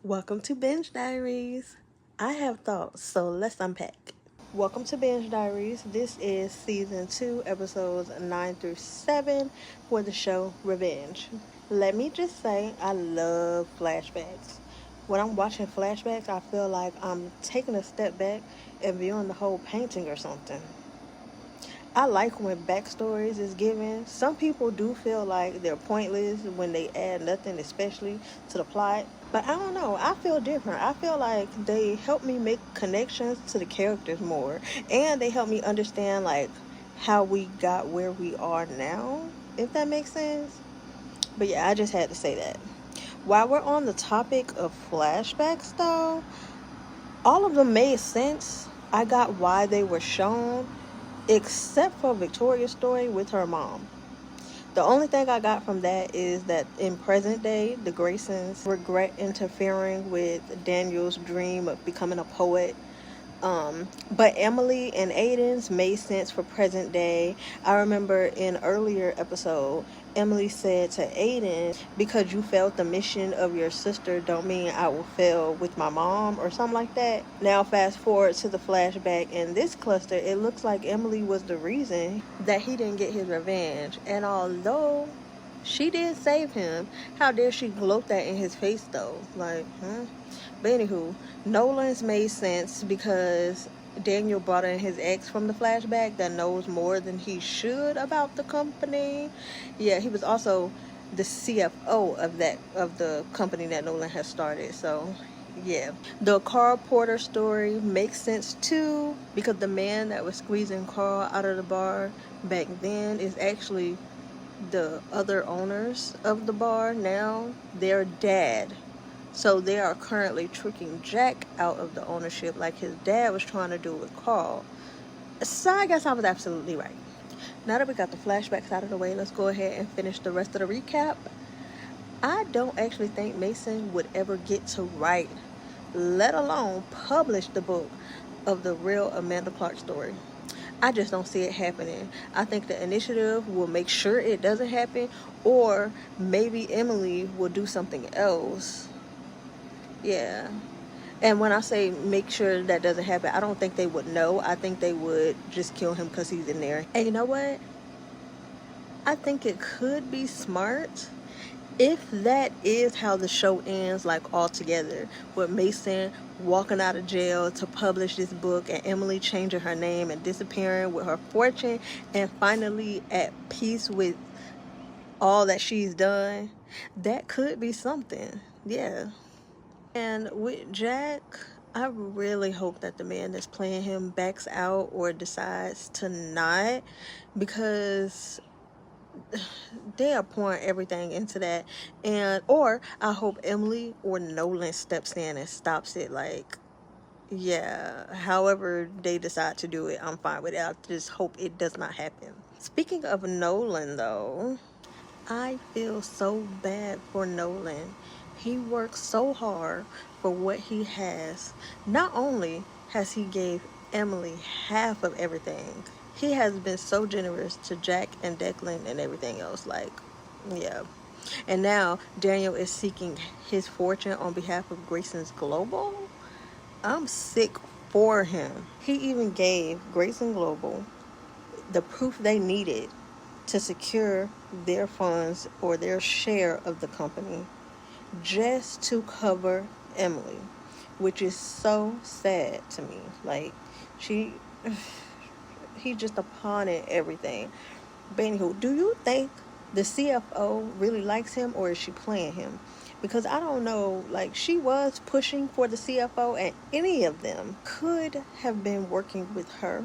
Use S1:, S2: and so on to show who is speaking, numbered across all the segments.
S1: Welcome to Binge Diaries. I have thoughts, so let's unpack. Welcome to Binge Diaries. This is season 2, episodes 9 through 7 for the show Revenge. Let me just say, I love flashbacks. When I'm watching flashbacks, I feel like I'm taking a step back and viewing the whole painting or something. I like when backstories is given. Some people do feel like they're pointless when they add nothing, especially to the plot. But I don't know. I feel different. I feel like they help me make connections to the characters more, and they help me understand like how we got where we are now. If that makes sense. But yeah, I just had to say that. While we're on the topic of flashbacks, though, all of them made sense. I got why they were shown, except for Victoria's story with her mom. The only thing I got from that is that in present day, the Graysons regret interfering with Daniel's dream of becoming a poet. But Emily and Aiden's made sense for present day. I remember in earlier episode, Emily said to Aiden, because you failed the mission of your sister don't mean I will fail with my mom or something like that. Now fast forward to the flashback in this cluster, it looks like Emily was the reason that he didn't get his revenge. And although she did save him, how dare she gloat that in his face though? Like, But anywho, Nolan's made sense because Daniel brought in his ex from the flashback that knows more than he should about the company. Yeah, he was also the CFO of the company that Nolan has started. So yeah, the Carl Porter story makes sense too because the man that was squeezing Carl out of the bar back then is actually the other owners of the bar now. Their dad. So they are currently tricking Jack out of the ownership like his dad was trying to do with Carl. So I guess I was absolutely right. Now that we got the flashbacks out of the way, let's go ahead and finish the rest of the recap. I don't actually think Mason would ever get to write, let alone publish the book of the real Amanda Clark story. I just don't see it happening. I think the initiative will make sure it doesn't happen, or maybe Emily will do something else. Yeah. And when I say make sure that doesn't happen, I don't think they would know. I think they would just kill him because he's in there. And you know what? I think it could be smart if that is how the show ends, like altogether, with Mason walking out of jail to publish this book and Emily changing her name and disappearing with her fortune and finally at peace with all that she's done. That could be something. Yeah. And with Jack, I really hope that the man that's playing him backs out or decides to not, because they are pouring everything into that. And or I hope Emily or Nolan steps in and stops it. Like, yeah, however they decide to do it, I'm fine with it. I just hope it does not happen. Speaking of Nolan though, I feel so bad for Nolan. He works so hard for what he has. Not only has he gave Emily half of everything, he has been so generous to Jack and Declan and everything else. Like, yeah. And now Daniel is seeking his fortune on behalf of Grayson's Global. I'm sick for him. He even gave Grayson Global the proof they needed to secure their funds or their share of the company just to cover Emily, which is so sad to me. Like, he just a pawn in everything. But anywho, do you think the CFO really likes him, or is she playing him? Because I don't know, like, she was pushing for the CFO, and any of them could have been working with her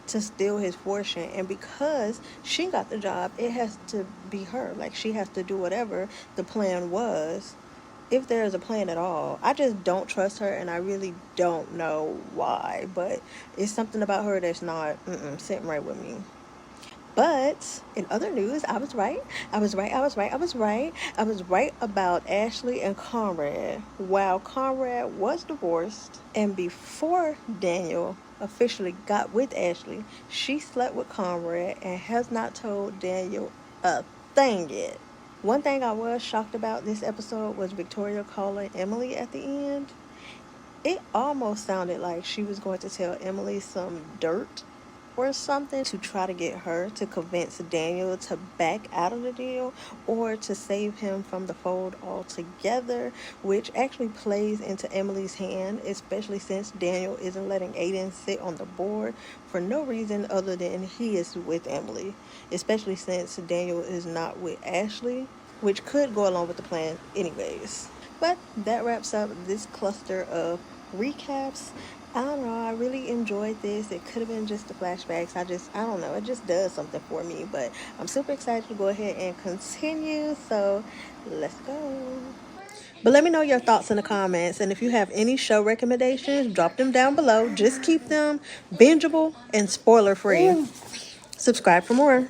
S1: to steal his fortune. And because she got the job, it has to be her. Like, she has to do whatever the plan was, if there is a plan at all. I just don't trust her, and I really don't know why. But it's something about her that's not sitting right with me. But in other news, I was right. I was right about Ashley and Conrad. While Conrad was divorced, and before Daniel officially got with Ashley, she slept with Conrad and has not told Daniel a thing yet. One thing I was shocked about this episode was Victoria calling Emily at the end. It almost sounded like she was going to tell Emily some dirt or something to try to get her to convince Daniel to back out of the deal or to save him from the fold altogether, which actually plays into Emily's hand, especially since Daniel isn't letting Aiden sit on the board for no reason other than he is with Emily, especially since Daniel is not with Ashley, which could go along with the plan anyways. But that wraps up this cluster of recaps. I don't know, I really enjoyed this. It could have been just the flashbacks. I don't know, it just does something for me. But I'm super excited to go ahead and continue. So let's go. But let me know your thoughts in the comments. And if you have any show recommendations, drop them down below. Just keep them bingeable and spoiler free. Subscribe for more.